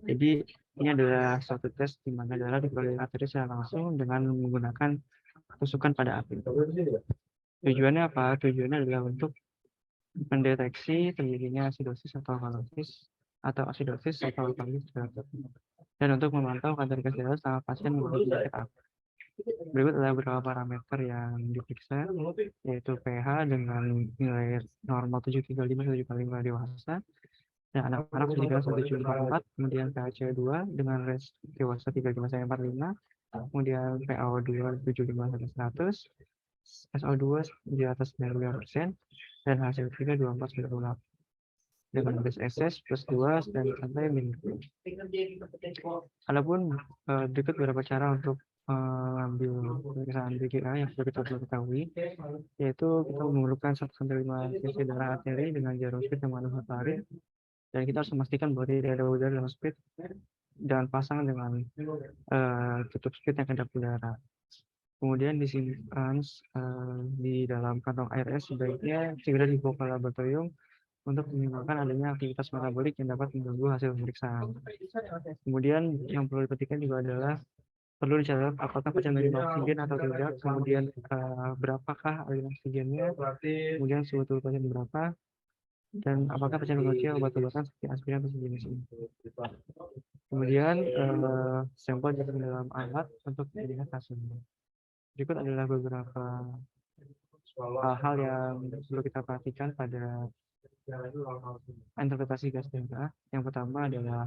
Jadi ini adalah suatu tes di mana darah dialiri secara langsung dengan menggunakan tusukan pada api. Tujuannya apa? Tujuannya adalah untuk mendeteksi terjadinya asidosis atau alkalosis dan untuk memantau kadar gas darah selama pasien memiliki penyakit apa. Berikut adalah beberapa parameter yang diperiksa, yaitu pH dengan nilai normal 7,35 sampai 7,5 dewasa, dan anak-anak 7 sampai 7,4, kemudian pH CO2 dengan range dewasa 35 sampai 45, kemudian PaO2 75 sampai 100, SO2 di atas 95%, dan HCO3 24 sampai 28 dengan base excess plus 2 dan sampai minus 2. Adapun berikut beberapa cara untuk mengambil pemeriksaan BGA yang sudah kita ketahui, yaitu kita memerlukan 1-5 cc darah arteri dengan jarum speed yang mengandung heparin, dan kita harus memastikan bahwa tidak ada udara dalam speed dan pasang dengan tutup speed yang kedap udara. Kemudian disimpan di dalam kantong ARS, sebaiknya segera dibawa ke laboratorium untuk menimbulkan adanya aktivitas metabolik yang dapat mengganggu hasil pemeriksaan. Kemudian yang perlu diperhatikan juga adalah perlu dicatat apakah pasien menerima oksigen atau tidak, kemudian berapakah aliran oksigennya, kemudian suhu tubuh pasien berapa, dan apakah pasien mengonsumsi obat-obatan seperti aspirin atau sejenis ini. Kemudian sampel dimasukkan dalam alat untuk dilihat hasilnya. Berikut adalah beberapa hal-hal yang perlu kita perhatikan pada interpretasi gas darah. Yang pertama adalah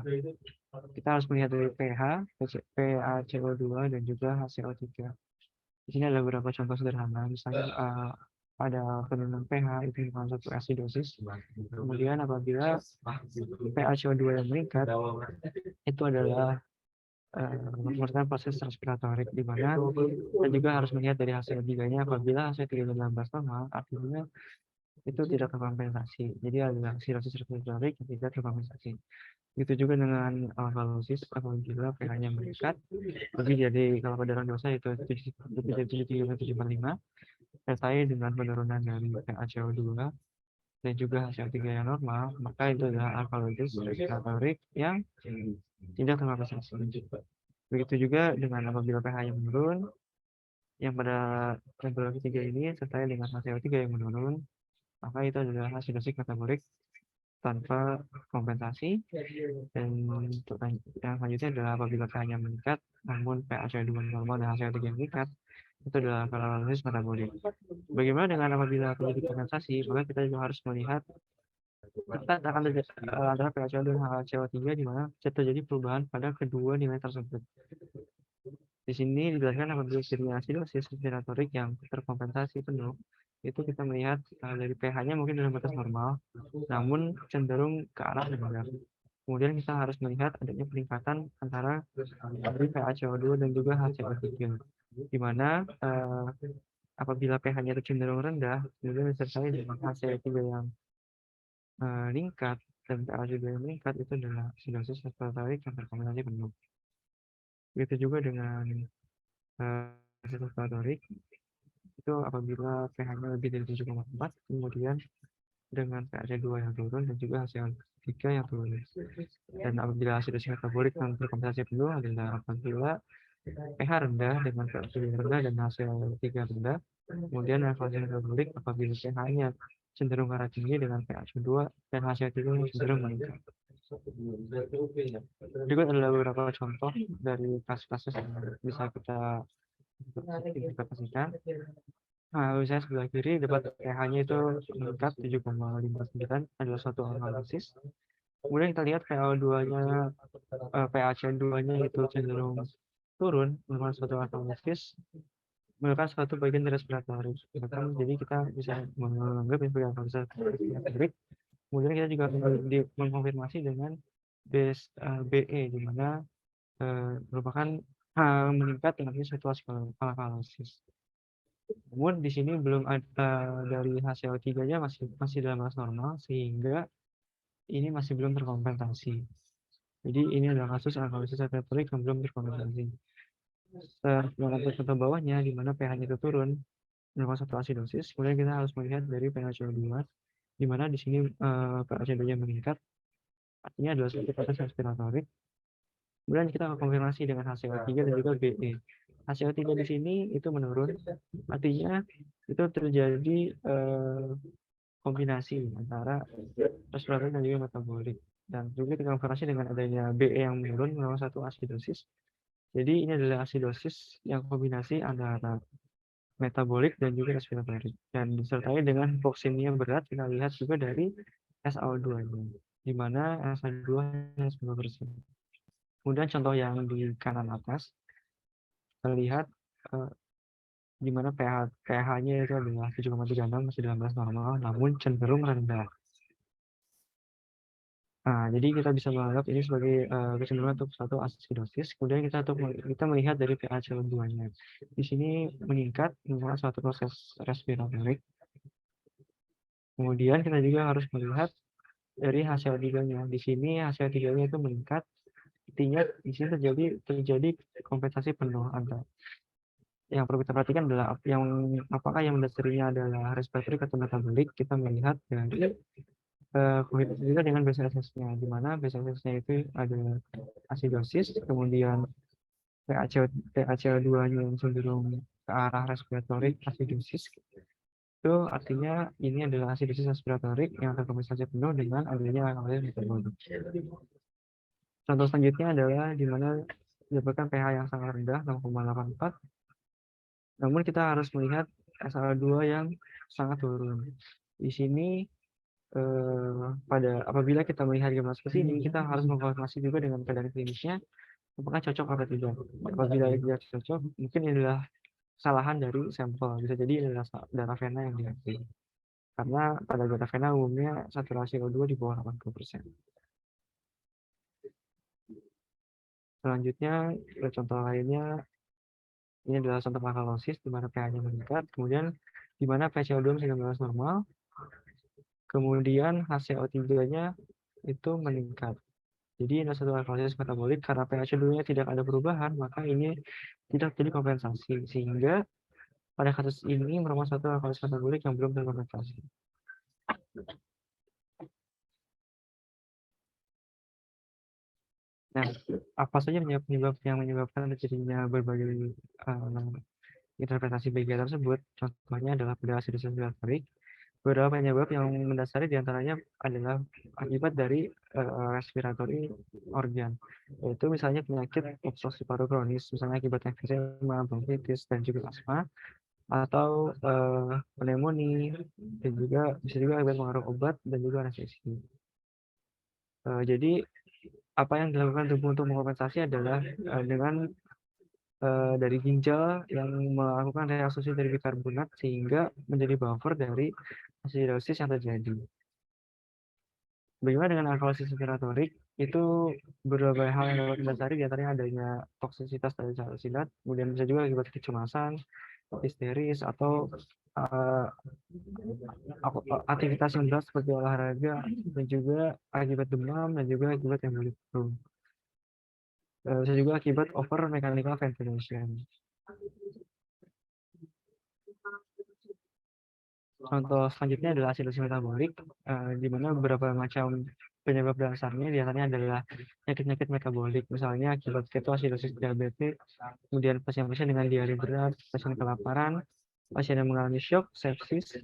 kita harus melihat dari pH, PaCO2, dan juga HCO3. Di sini ada beberapa contoh sederhana, misalnya pada penurunan pH itu merupakan suatu asidosis. Kemudian apabila PaCO2 yang meningkat, itu adalah merupakan proses respiratorik, di mana kita juga harus melihat dari hasil tiganya. Apabila hasil tiganya dalam batas normal, artinya itu tidak terkompensasi. Jadi ada asidosis respiratorik yang tidak terkompensasi. Itu juga dengan alkalosis, apabila pH-nya meningkat lebih dari, kalau pada orang dewasa itu 7,5, sertai dengan penurunan dari PaCO2 dan juga HCO3 yang normal, maka itu adalah alkalosis respiratorik yang tidak terkompensasi. Begitu juga dengan apabila pH-nya menurun, yang pada level ketiga ini sertai dengan HCO3 yang menurun, maka itu adalah asidosis metabolik tanpa kompensasi. Dan yang selanjutnya adalah apabila pH-nya meningkat namun PaCO2 normal dan HCO3 yang meningkat, itu adalah alkalosis metabolik. Bagaimana dengan apabila terjadi kompensasi? Maka kita juga harus melihat kita akan terjadi antara PaCO2 dan HCO3, di mana terjadi perubahan pada kedua nilai tersebut. Di sini dijelaskan apabila terjadi asidosis respiratorik yang terkompensasi penuh, itu kita melihat dari pH-nya mungkin dalam batas normal, namun cenderung ke arah rendah. Kemudian kita harus melihat adanya peningkatan antara dari PaCO2 dan juga HCO3, di mana apabila pH-nya itu cenderung rendah, kemudian disertai dengan HCO3 yang meningkat dan PaCO2 yang meningkat, itu adalah asidosis respiratorik yang terkompensasi penuh. Begitu juga dengan respiratorik, itu apabila pH-nya lebih dari 7,4, kemudian dengan PaC2 yang turun dan juga HCO3 yang turun. Dan apabila asidosis metabolik yang terkompensasi penuh adalah apabila pH rendah dengan PaC2 rendah dan HCO3 rendah, kemudian asidosis metabolik apabila pH-nya cenderung ke arah tinggi dengan PaC2 dan HCO3 yang cenderung meningkat. Berikut adalah beberapa contoh dari kasus-kasus yang bisa kita interpretasikan. Nah, saya sebelah kiri dapat pH-nya itu meningkat 7,59, adalah suatu alkalosis. Kemudian kita lihat PaO2-nya, PaC2-nya itu cenderung turun, merupakan suatu alkalosis, merupakan suatu bagian dari respiratorik. Jadi kita bisa menganggap ini sebagai alkalosis respiratorik. Kemudian kita juga mengkonfirmasi dengan base BE, di mana merupakan meningkat dengan suatu alkalosis. Namun di sini belum ada dari HCO3-nya masih dalam batas normal, sehingga ini masih belum terkompensasi. Jadi ini adalah kasus alkalosis respiratorik yang belum terkompensasi. Untuk contoh bawahnya, di mana pH-nya itu turun merupakan satu asidosis, kemudian kita harus melihat dari PaCO2, di mana di sini PaCO2-nya meningkat artinya adalah suatu proses respiratorik. Kemudian kita akan konfirmasi dengan HCO3 dan juga BE. HCO3 di sini itu menurun, artinya itu terjadi kombinasi antara respirator dan juga metabolik. Dan juga kita konfirmasi dengan adanya BE yang menurun merupakan satu asidosis. Jadi ini adalah asidosis yang kombinasi antara metabolik dan juga respiratorik. Dan disertai dengan hipoksemia berat, kita lihat juga dari SaO2-nya, di mana SaO2 hanya 10%. Kemudian contoh yang di kanan atas, terlihat di mana pH-nya itu adalah 7,36, masih dalam batas normal, namun cenderung rendah. Nah, jadi kita bisa menganggap ini sebagai kecenderungan untuk satu asidosis. Kemudian kita melihat dari pH CO2-nya. Di sini meningkat merupakan suatu proses respiratorik. Kemudian kita juga harus melihat dari HCO3-nya. Di sini HCO3-nya itu meningkat. Artinya di sini terjadi kompensasi penuh antara. Yang perlu kita perhatikan adalah apakah yang mendasarinya adalah respiratorik atau metabolik. Kita melihat dari kombinasi juga dengan BCSS-nya, di mana BCSS-nya itu ada asidosis, kemudian PaCO2-nya yang cenderung ke arah respiratorik asidosis. Itu artinya ini adalah asidosis respiratorik yang terkompensasi penuh dengan adanya alkaloid metabolik. Contoh selanjutnya adalah di mana menyebabkan pH yang sangat rendah 0,84. Namun kita harus melihat SaO2 yang sangat turun. Di sini apabila kita melihat gambar seperti ini, kita harus mengkonfirmasi juga dengan keadaan klinisnya apakah cocok atau tidak. Apabila tidak cocok, mungkin ini adalah kesalahan dari sampel, bisa jadi ini adalah darah vena yang diambil, karena pada darah vena umumnya saturasi O2 di bawah 80%. Selanjutnya contoh lainnya, ini adalah contoh alkalosis di mana pH-nya meningkat, kemudian di mana PaCO2 masih dalam batas normal, kemudian HCO3-nya itu meningkat. Jadi ini satu alkalosis metabolik, karena PaCO2-nya tidak ada perubahan, maka ini tidak jadi kompensasi, sehingga pada kasus ini merupakan satu alkalosis metabolik yang belum terkompensasi. Nah, apa saja penyebab yang menyebabkan terjadinya berbagai interpretasi BG tersebut? Contohnya adalah pada asidosis respiratorik. Beberapa penyebab yang mendasari diantaranya adalah akibat dari respiratory organ, yaitu misalnya penyakit obstruksi paru kronis, misalnya akibat emfisema, bronkitis, dan juga asma, atau pneumonia, dan juga bisa juga akibat pengaruh obat dan juga anestesi. Jadi apa yang dilakukan tubuh untuk mengkompensasi adalah dengan dari ginjal yang melakukan reabsorpsi dari bikarbonat sehingga menjadi buffer dari asidosis yang terjadi. Bagaimana dengan alkalosis respiratorik? Itu beberapa hal yang dapat didasari, diantaranya adanya toksisitas dari salsilat, kemudian bisa juga akibat kecemasan, histeris, atau aktivitas yang berat seperti olahraga, dan juga akibat demam, dan juga akibat embolik flu. Bisa juga akibat over mechanical ventilation. Contoh selanjutnya adalah asidosis metabolik, di mana beberapa macam penyebab dasarnya diantaranya adalah penyakit-penyakit metabolik, misalnya akibat ketoasidosis diabetes, kemudian pasien-pasien dengan diare berat, pasien kelaparan, pasien yang mengalami shock, sepsis,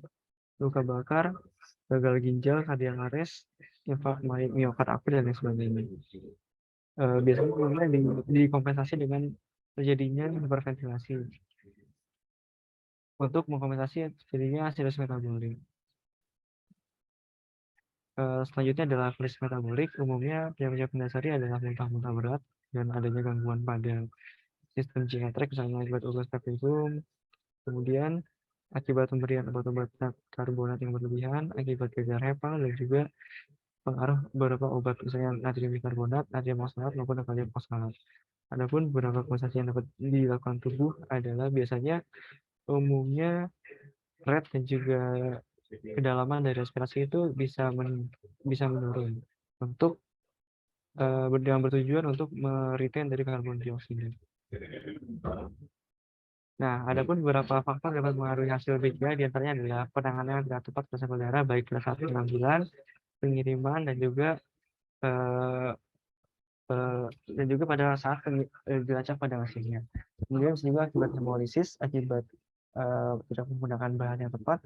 luka bakar, gagal ginjal, kardiak arrest, infak miokard akut, dan lain sebagainya. Biasanya kemudian dikompensasi dengan terjadinya hiperventilasi untuk mengkompensasi terjadinya asidosis metabolik. Selanjutnya adalah krisis metabolik. Umumnya penyebab mendasari adalah muntah-muntah berat dan adanya gangguan pada sistem G-matrix, misalnya akibat ulcus pepticum, kemudian akibat pemberian obat-obat karbonat yang berlebihan, akibat gagal hepal, dan juga pengaruh beberapa obat, misalnya natrium bikarbonat, natrium oksalat, maupun kalium oksalat. Adapun beberapa kompensasi yang dapat dilakukan tubuh adalah biasanya umumnya red dan juga kedalaman dari respirasi itu bisa menurun untuk yang bertujuan untuk meretain dari karbon dioksida. Nah, adapun beberapa faktor dapat mengaruhi hasil BCA, diantaranya adalah penanganan yang tidak tepat pada sampel darah, baik pada saat pengambilan, pengiriman, dan juga eh, dan juga pada saat dilacak pada mesinnya. Kemudian juga akibat hemolisis, akibat tidak menggunakan bahan yang tepat,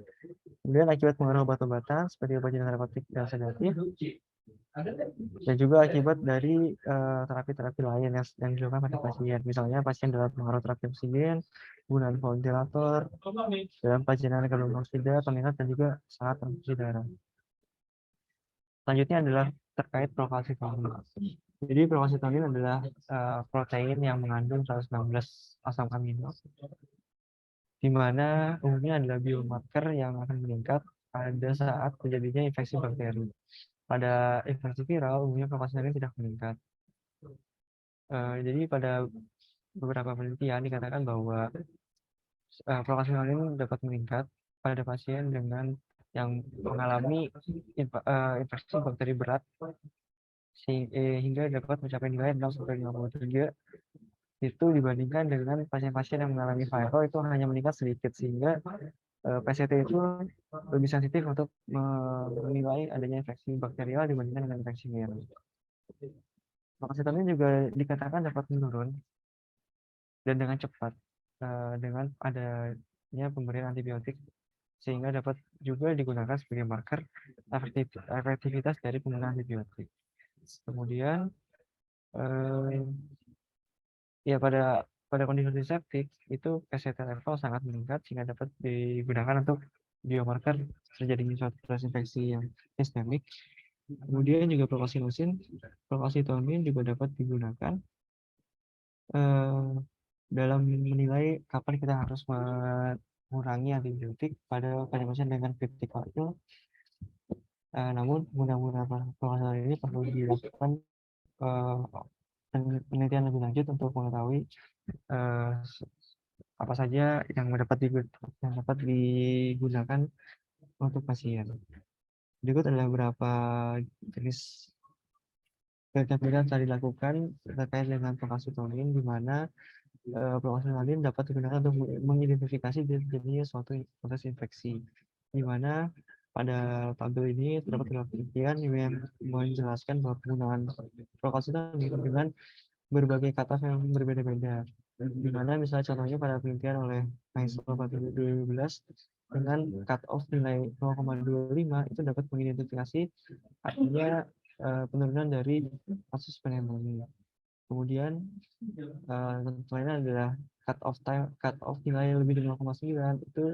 kemudian akibat pengaruh obat-obatan seperti obat narkotik dan sedatif, dan juga akibat dari terapi-terapi lain yang dilakukan pada pasien. Misalnya pasien dalam pengaruh terapi oksigen, penggunaan ventilator, dalam pajanan karbon dioksida, pengingat, dan juga saat transfusi darah. Selanjutnya adalah terkait procalcitonin. Jadi procalcitonin adalah protein yang mengandung 116 asam amino, di mana umumnya adalah biomarker yang akan meningkat pada saat terjadinya infeksi bakteri. Pada infeksi viral, umumnya procalcitonin tidak meningkat. Jadi pada beberapa penelitian dikatakan bahwa procalcitonin dapat meningkat pada pasien dengan yang mengalami infeksi bakteri berat hingga dapat mencapai nilai 0-53 itu dibandingkan dengan pasien-pasien yang mengalami viral itu hanya meningkat sedikit, sehingga PCT itu lebih sensitif untuk menilai adanya infeksi bakterial dibandingkan dengan infeksi viral. Procalcitonin juga dikatakan dapat menurun dan dengan cepat dengan adanya pemberian antibiotik, sehingga dapat juga digunakan sebagai marker efektivitas dari penggunaan antibiotik. Kemudian ya pada kondisi septik itu PCT level sangat meningkat sehingga dapat digunakan untuk biomarker terjadinya suatu proses infeksi yang sistemik. Kemudian juga procalcitonin juga dapat digunakan dalam menilai kapan kita harus mengurangi antibiotik pada pasien dengan critical ill. Namun penggunaan procalcitonin ini perlu dilakukan penelitian lebih lanjut untuk mengetahui apa saja yang dapat digunakan untuk pasien. Berikut adalah beberapa jenis penelitian telah dilakukan terkait dengan procalcitonin, di mana procalcitonin dapat digunakan untuk mengidentifikasi terjadinya suatu proses infeksi, di mana pada tabel ini terdapat penelitian yang menjelaskan bahwa penggunaan procalcitonin dengan berbagai kata yang berbeda-beda, di mana misalnya contohnya pada penelitian oleh Maisel 2012 dengan cut off nilai 0,25 itu dapat mengidentifikasi artinya penurunan dari kasus pneumonia. Kemudian lainnya adalah cut off nilai lebih dari 0,9 itu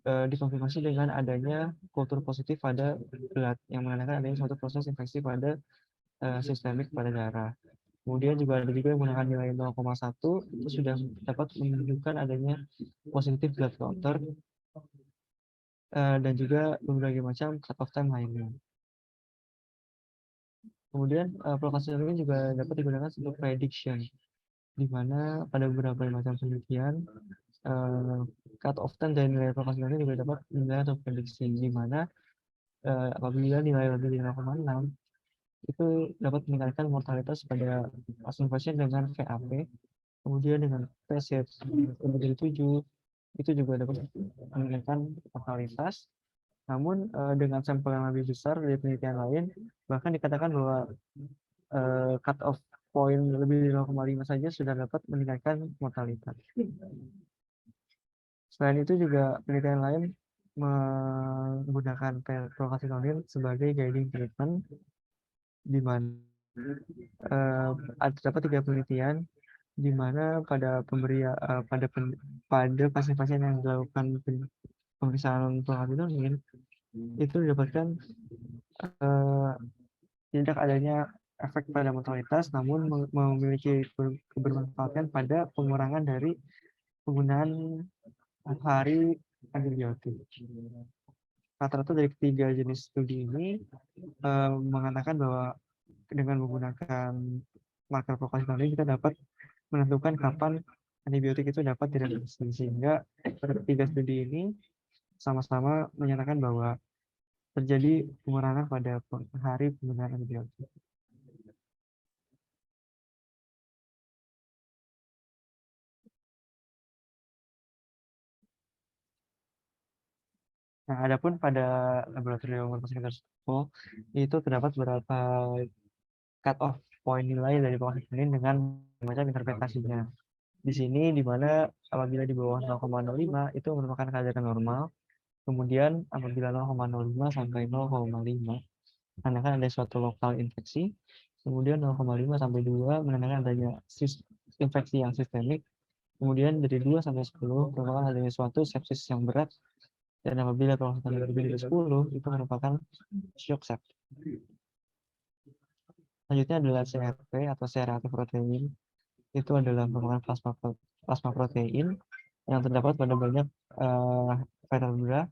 dikonfirmasi dengan adanya kultur positif pada blood yang menandakan adanya suatu proses infeksi pada sistemik pada darah. Kemudian juga ada juga yang menggunakan nilai 0,1 itu sudah dapat menunjukkan adanya positif blood counter dan juga berbagai macam cut off time lainnya. Kemudian procalcitonin juga dapat digunakan untuk prediction, di mana pada beberapa macam penelitian cut off time dan nilai procalcitonin juga dapat digunakan untuk prediksi, di mana apabila nilai lebih dari 0,6 itu dapat meningkatkan mortalitas pada pasien-pasien dengan VAP. Kemudian dengan PCT lebih dari 7 itu juga dapat meningkatkan mortalitas. Namun dengan sampel yang lebih besar dari penelitian lain, bahkan dikatakan bahwa cut off point lebih dari 0,5 saja sudah dapat meningkatkan mortalitas. Selain itu juga penelitian lain menggunakan procalcitonin sebagai guiding treatment, di mana terdapat 3 penelitian di mana pada pada pasien-pasien yang dilakukan pemeriksaan procalcitonin itu didapatkan tidak adanya efek pada mortalitas, namun memiliki kebermanfaatan pada pengurangan dari penggunaan hari antibiotik. Rata-rata dari ketiga jenis studi ini mengatakan bahwa dengan menggunakan marker procalcitonin kita dapat menentukan kapan antibiotik itu dapat direduksi, sehingga pada ketiga studi ini sama-sama menyatakan bahwa terjadi pengurangan pada hari penggunaan antibiotik. Nah, adapun pada laboratorium rumah sakit tersebut itu terdapat beberapa cut off point nilai dari penguasaan dengan macam interpretasinya. Di sini di mana apabila di bawah 0,05 itu merupakan kadar normal, kemudian apabila 0,05 sampai 0,5 menandakan ada suatu lokal infeksi, kemudian 0,5 sampai 2 menandakan adanya infeksi yang sistemik, kemudian dari 2 sampai 10 merupakan adanya suatu sepsis yang berat, dan apabila penguasaan lebih dari 10 itu merupakan shock sepsis. Selanjutnya adalah CRP atau C-reactive protein. Itu adalah merupakan plasma protein yang terdapat pada banyak vertebra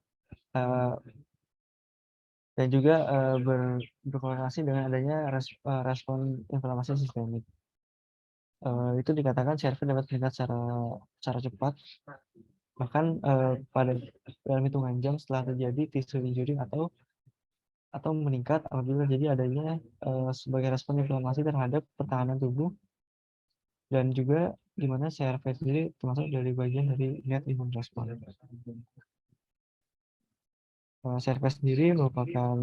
dan juga berkorelasi dengan adanya respon inflamasi sistemik. Itu dikatakan CRP dapat meningkat secara cepat, bahkan pada dalam hitungan jam setelah terjadi tissue injury atau meningkat apabila terjadi adanya sebagai respon inflamasi terhadap pertahanan tubuh, dan juga di mana CRP sendiri termasuk dari bagian dari innate immune response. CRP sendiri merupakan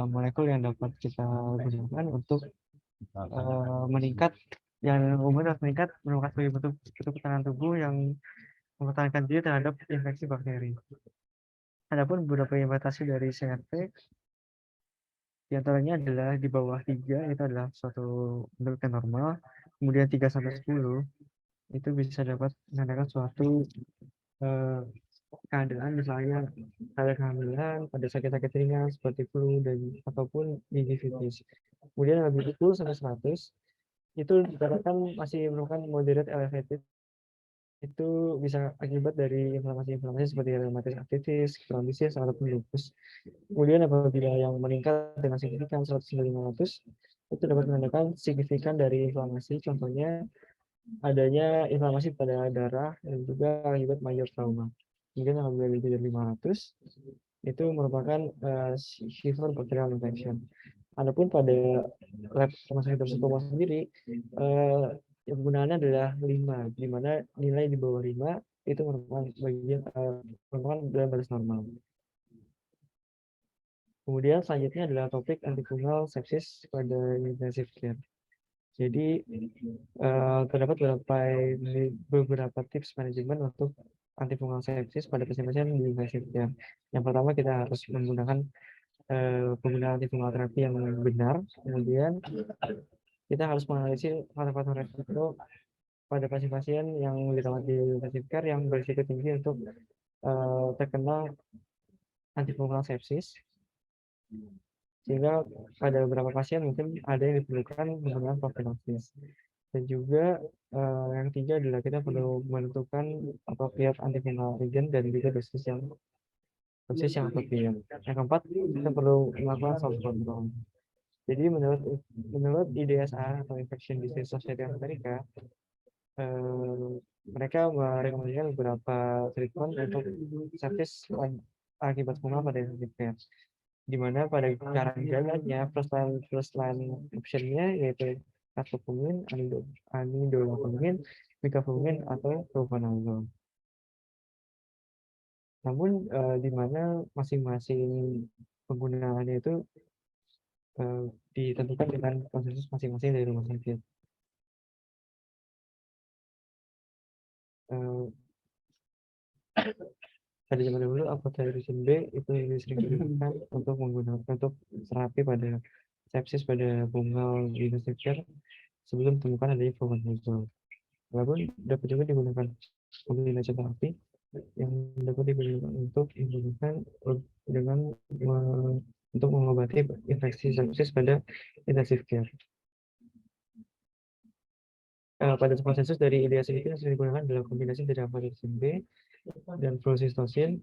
molekul yang dapat kita gunakan untuk meningkat, yang umumnya meningkat merupakan sebagai bentuk pertahanan tubuh yang mempertahankan diri terhadap infeksi bakteri. Adapun beberapa implementasi dari CRP diantaranya adalah di bawah 3 itu adalah suatu bentuk yang normal, kemudian 3 sampai 10 itu bisa dapat menandakan suatu keadaan misalnya pada kehamilan, pada sakit-sakit ringan seperti flu dan ataupun gingivitis. Kemudian lebih 10 sampai 100 itu dikatakan masih merupakan moderate elevated, itu bisa akibat dari inflamasi-inflamasi seperti rheumatoid arthritis, trombosis, ataupun lupus. Kemudian apabila yang meningkat dengan signifikan 100 hingga 500 itu dapat menandakan signifikan dari inflamasi, contohnya adanya inflamasi pada darah dan juga akibat major trauma. Kemudian apabila lebih dari 500 itu merupakan severe bacterial infection. Adapun pada lab rumah sakit Dr. sendiri penggunaannya adalah 5, di mana nilai di bawah 5 itu merupakan bagian merupakan dalam batas normal. Kemudian selanjutnya adalah topik antifungal sepsis pada intensive care. Jadi terdapat beberapa tips manajemen untuk antifungal sepsis pada pasien-pasien di intensive care. Yang pertama kita harus menggunakan penggunaan antifungal terapi yang benar. Kemudian kita harus menganalisis faktor-faktor resiko pada pasien-pasien yang dirawat di intensive care yang berisiko tinggi untuk terkena antifungal sepsis, sehingga pada beberapa pasien mungkin ada yang diperlukan penggunaan profilaksis. Dan juga yang ketiga adalah kita perlu menentukan appropriate antifungal agent dan juga dosis yang appropriate. Yang keempat, kita perlu melakukan self control. Jadi menurut IDSA atau Infection Disease Society of America, mereka merekomendasikan beberapa treatment untuk sepsis akibat fungal pada intensive care, di mana pada cara jalannya first line optionnya yaitu catecholamine, anidolapamide, micafungin atau propanol. Namun di mana masing-masing penggunaannya itu ditentukan dengan konsensus masing-masing dari rumah sakit. Pada zaman dahulu apotericin B itu sering digunakan untuk terapi pada sepsis pada fungal intensive care sebelum ditemukan adanya fluconazole. Walaupun dapat juga digunakan kombinasi terapi yang dapat digunakan untuk untuk mengobati infeksi sepsis pada intensive care. Pada konsensus dari IDSA itu yang sering digunakan adalah kombinasi dari apotericin B dan flucytosine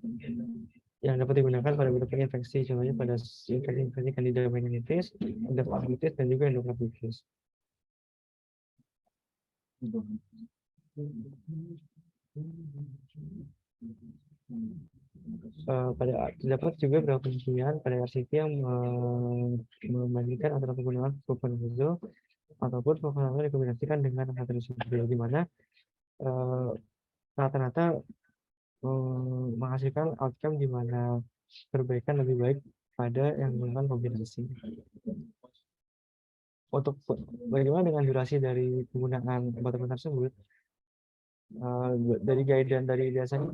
yang dapat digunakan pada beberapa infeksi, contohnya pada infeksi Candida meningitis, endocarditis, dan juga endocarditis. Terdapat juga beberapa penelitian pada RCT yang membandingkan antara penggunaan fluconazole ataupun fluconazole dikombinasikan dengan apotericin B, di mana rata-rata menghasilkan outcome di mana perbaikan lebih baik pada yang menggunakan kombinasi. untuk bagaimana dengan durasi dari penggunaan obat-obatan tersebut, dari guideline dari biasanya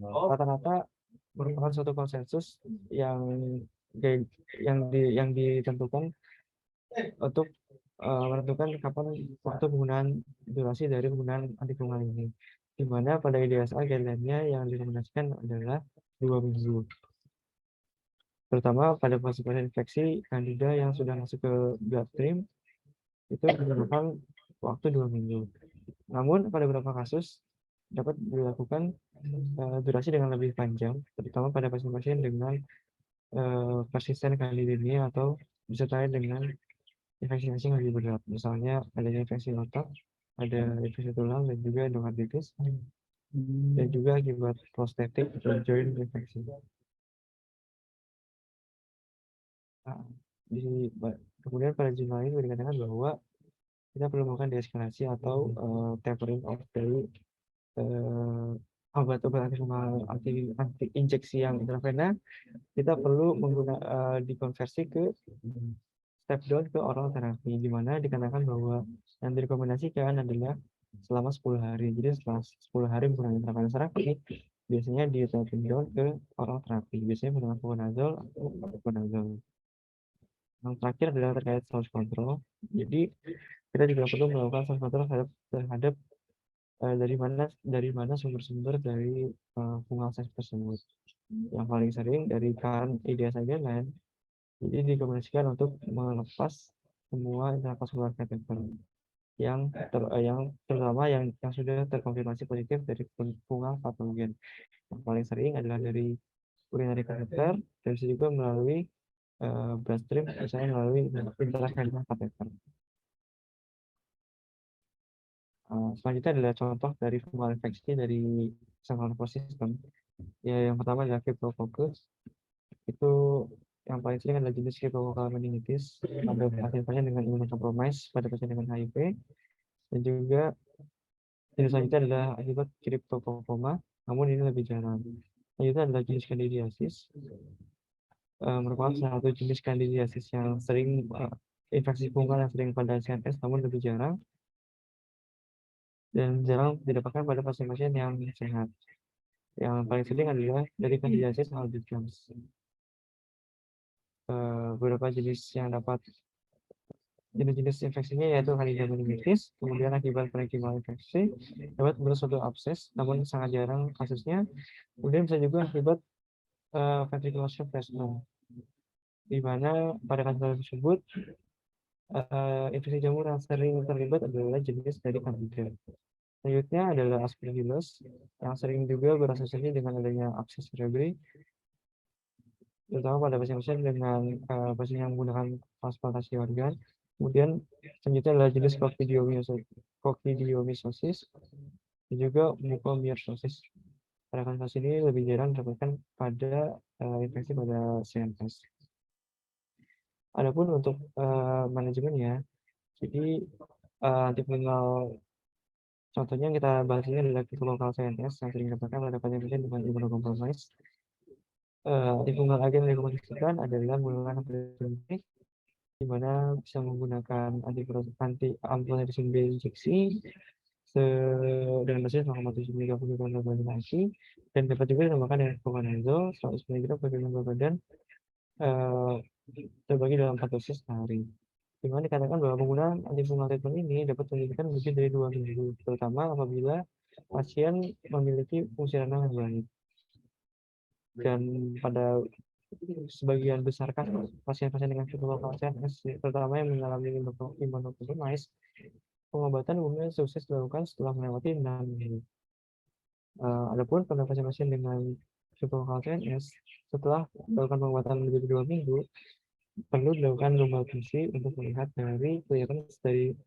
rata-rata merupakan suatu konsensus yang yang ditentukan untuk menentukan kapan waktu penggunaan durasi dari penggunaan antifungal ini. Di mana pada IDSA guideline-nya yang direkomendasikan adalah 2 minggu. Terutama pada pasien infeksi Candida yang sudah masuk ke bloodstream itu dibutuhkan waktu 2 minggu. Namun pada beberapa kasus dapat dilakukan durasi dengan lebih panjang, terutama pada pasien-pasien dengan persisten Candida atau disertai dengan infeksi yang lebih berat, misalnya adanya infeksi otak, ada infeksi tulang, dan juga endokarditis, dan juga akibat prostatik atau joint infection. Nah, kemudian pada jumlah ini dikatakan bahwa kita perlu melakukan deeskalasi atau tapering off dari obat-obat antifungal anti injeksi yang intravena. Kita perlu dikonversi ke step down ke oral terapi, di mana dikatakan bahwa yang direkomendasikan adalah selama 10 hari. Jadi setelah 10 hari menggunakan intravena terapi, biasanya di step down ke oral terapi, biasanya menggunakan fluconazole atau fluconazole. Yang terakhir adalah terkait source control. Jadi kita juga perlu melakukan source control terhadap dari mana sumber-sumber dari fungal tersebut. Yang paling sering dari current IDSA guideline, jadi direkomendasikan untuk melepas semua intravascular catheter yang terutama yang sudah terkonfirmasi positif dari fungal patogen. Yang paling sering adalah dari urinary catheter, dan bisa juga melalui bloodstream, misalnya melalui intracranial catheter. Selanjutnya adalah contoh dari fungal infeksi dari central nervous system. Ya, yang pertama adalah Cryptococcus. Itu yang paling sering adalah jenis Cryptococcal meningitis, ada pasiennya dengan imunokompromis pada pasien dengan HIV, dan juga jenis selanjutnya adalah akibat Cryptococcoma, namun ini lebih jarang. Selanjutnya adalah jenis Candidiasis, merupakan salah satu jenis Candidiasis yang sering infeksi fungal yang sering pada CNS, namun lebih jarang dan jarang didapatkan pada pasien-pasien yang sehat. Yang paling sering adalah dari Candidiasis albicans. Beberapa jenis yang dapat jenis-jenis infeksinya yaitu Candida meningitis, kemudian akibat parenchymal infeksi dapat membentuk suatu abses, namun sangat jarang kasusnya. Kemudian bisa juga akibat ventricular suppression, di mana pada kasus tersebut infeksi jamur yang sering terlibat adalah jenis dari Candida. Selanjutnya adalah Aspergillus yang sering juga berasosiasi dengan adanya abses cerebri, terutama pada pasien-pasien dengan pasien yang menggunakan transplantasi organ. Kemudian selanjutnya adalah jenis coccidiomicosis dan juga mucormycosis. Pada kasus ini lebih jarang didapatkan pada infeksi pada CNS. Adapun untuk manajemennya, jadi antifungal contohnya yang kita bahas ini adalah lokal CNS yang sering didapatkan pada pasien-pasien dengan imunokompromis. Antifungal agen yang direkomendasikan adalah menggunakan antifungal, di mana bisa menggunakan amphotericin B injeksi dengan dosis 0,7 mg/kg dan dapat juga ditambahkan dengan fluconazole 100 mg per kilogram berat badan terbagi dalam 4 dosis sehari. Di mana dikatakan bahwa penggunaan antifungal treatment ini dapat menunjukkan lebih dari 2 minggu, terutama apabila pasien memiliki fungsi renal yang baik. Dan pada sebagian besar kasus pasien-pasien dengan Cryptococcal CNS, terutama yang mengalami imunokompromis, pengobatan umumnya sukses dilakukan setelah melewati 6 minggu. Adapun pada pasien-pasien dengan Cryptococcal CNS, setelah melakukan pengobatan lebih dari 2 minggu, perlu dilakukan lumbar puncture untuk melihat dari clearance dari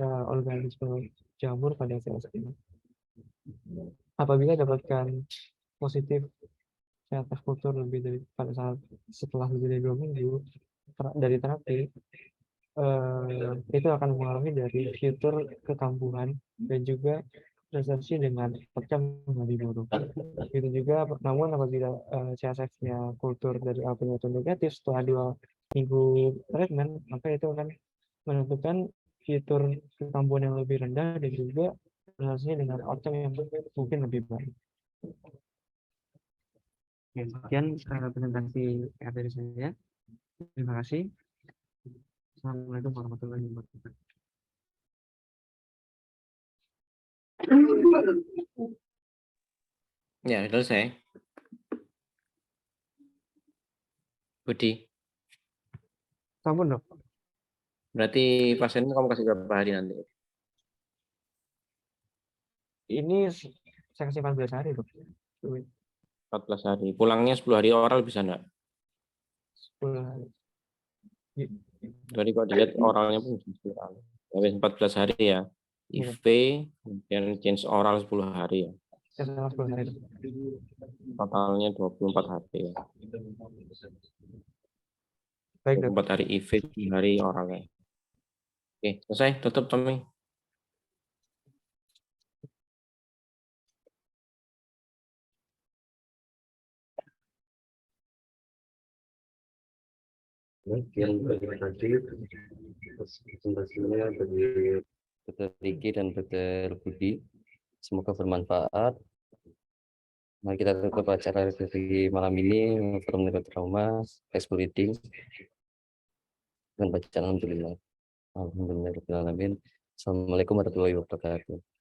organisme jamur pada CNS ini. Apabila dapatkan positif CNS kultur lebih dari pada saat setelah lebih dari 2 minggu dari terapi, itu akan mengalami dari fitur kekambuhan dan juga resepsi dengan pecah menjadi buruk. Itu juga, namun apabila CSF-nya kultur dari alpha itu negatif setelah 2 minggu treatment, maka itu akan menentukan fitur kekampuhan yang lebih rendah dan juga relasinya dengan outcome yang mungkin lebih baik. Oke, sekian presentasi dari saya. Terima kasih. Assalamualaikum warahmatullahi wabarakatuh. Ya, selesai. Budi, Sampun dok. berarti pasienmu kamu kasih berapa hari nanti? Ini saya kasih 14 hari dok. 14 hari. Pulangnya 10 hari oral bisa enggak? 10 hari. Jadi kalau dilihat oralnya pun bisa oral. Habis 14 hari ya. IV, kemudian change oral 10 hari ya. Saya 10 hari. Totalnya 24 hari ya. Baik dok. 24 hari IV, 10 hari oralnya. Oke, selesai. Tutup Tommy. Yang terima kasih atas presentasinya bagi Dr. Riki dan Dr. Budi. Semoga bermanfaat. Mari kita tutup acara revisi malam ini, forum neurotrauma, expo reading, dan bacaan alhamdulillah. Alhamdulillah. Assalamualaikum warahmatullahi wabarakatuh.